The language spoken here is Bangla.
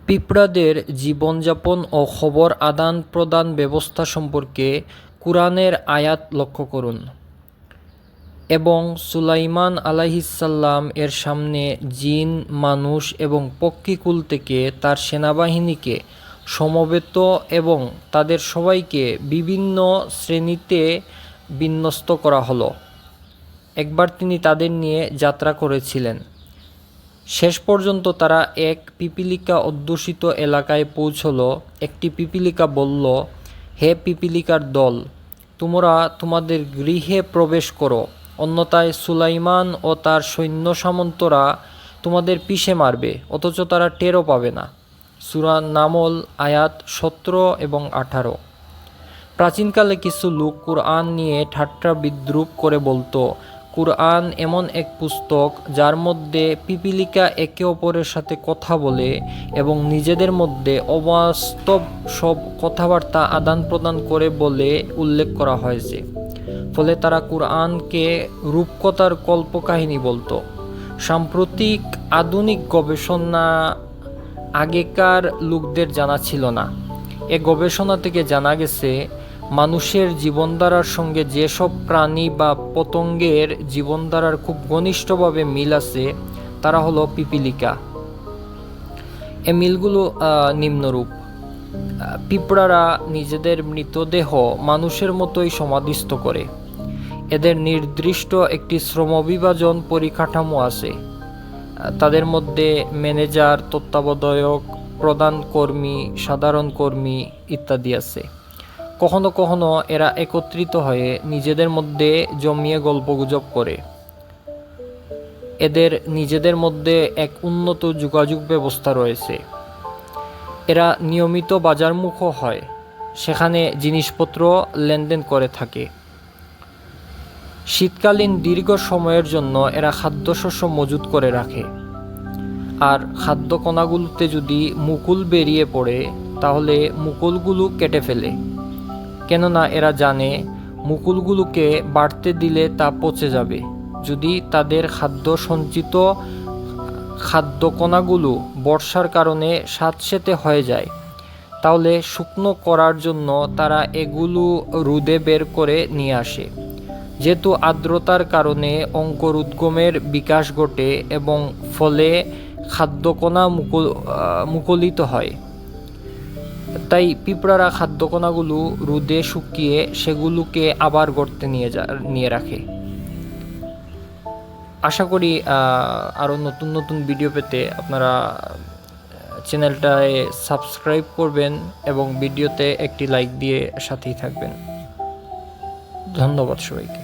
পিঁপড়াদের জীবনযাপন ও খবর আদান-প্রদান ব্যবস্থা সম্পর্কে কুরআনের আয়াত লক্ষ্য করুন। এবং সুলাইমান আলাইহিসসালাম এর সামনে জিন, মানুষ এবং পক্ষীকুল থেকে তার সেনাবাহিনীকে সমবেত এবং তাদের সবাইকে বিভিন্ন শ্রেণীতে বিন্যস্ত করা হলো। একবার তিনি তাদের নিয়ে যাত্রা করেছিলেন। শেষ পর্যন্ত তারা এক পিপীলিকা অধ্যুষিত এলাকায় পৌঁছল। একটি পিপীলিকা বলল, হে পিপীলিকার দল, তোমরা তোমাদের গৃহে প্রবেশ করো, অন্যথায় সুলাইমান ও তার সৈন্য সামন্তরা তোমাদের পিষে মারবে, অথচ তারা টেরও পাবে না। সূরা নামল আয়াত 17 এবং 18। প্রাচীনকালে কিছু লোক কুরআন নিয়ে ঠাট্টা বিদ্রূপ করে বলতো, কুরআন এমন এক পুস্তক যার মধ্যে পিপীলিকা একে অপরের সাথে কথা বলে এবং নিজেদের মধ্যে অবাস্তব সব কথাবার্তা আদান প্রদান করে বলে উল্লেখ করা হয়েছে। ফলে তারা কুরআনকে রূপকথার কল্পকাহিনী বলতো। সাম্প্রতিক আধুনিক গবেষণা আগেকার লোকদের জানা ছিল না। এ গবেষণা থেকে জানা গেছে, মানুষের জীবনধারার সঙ্গে যেসব প্রাণী বা পতঙ্গের জীবনধারার খুব ঘনিষ্ঠভাবে মিল আছে তারা হলো পিপীলিকা। এ মিলগুলো নিম্নরূপ। পিঁপড়ারা নিজেদের মৃতদেহ মানুষের মতোই সমাধিস্থ করে। এদের নির্দিষ্ট একটি শ্রমবিভাজন পরিকাঠামো আছে। তাদের মধ্যে ম্যানেজার, তত্ত্বাবধায়ক, প্রধান কর্মী, সাধারণ কর্মী ইত্যাদি আছে। কখনো কখনো এরা একত্রিত হয়ে নিজেদের মধ্যে জমিয়ে গল্পগুজব করে। এদের নিজেদের মধ্যে এক উন্নত যোগাযোগ ব্যবস্থা রয়েছে। এরা নিয়মিত বাজারমুখো হয়, সেখানে জিনিসপত্র লেনদেন করে থাকে। শীতকালীন দীর্ঘ সময়ের জন্য এরা খাদ্যশস্য মজুত করে রাখে। আর খাদ্যকণাগুলোতে যদি মুকুল বেরিয়ে পড়ে তাহলে মুকুলগুলো কেটে ফেলে, কেননা এরা জানে মুকুলগুলোকে বাড়তে দিলে তা পচে যাবে। যদি তাদের সঞ্চিত খাদ্যকণাগুলো বর্ষার কারণে স্যাঁতসেঁতে হয়ে যায় তাহলে শুকনো করার জন্য তারা এগুলো রোদে বের করে নিয়ে আসে। যেহেতু আর্দ্রতার কারণে অঙ্কুরোদ্গমের বিকাশ ঘটে এবং ফলে খাদ্যকণা মুকুলিত হয়, তাই পিঁপড়ারা খাদ্যকণাগুলো রোদে শুকিয়ে সেগুলোকে আবার গর্তে নিয়ে রাখে। আশা করি আরও নতুন নতুন ভিডিও পেতে আপনারা চ্যানেলটায় সাবস্ক্রাইব করবেন এবং ভিডিওতে একটি লাইক দিয়ে সাথেই থাকবেন। ধন্যবাদ সবাইকে।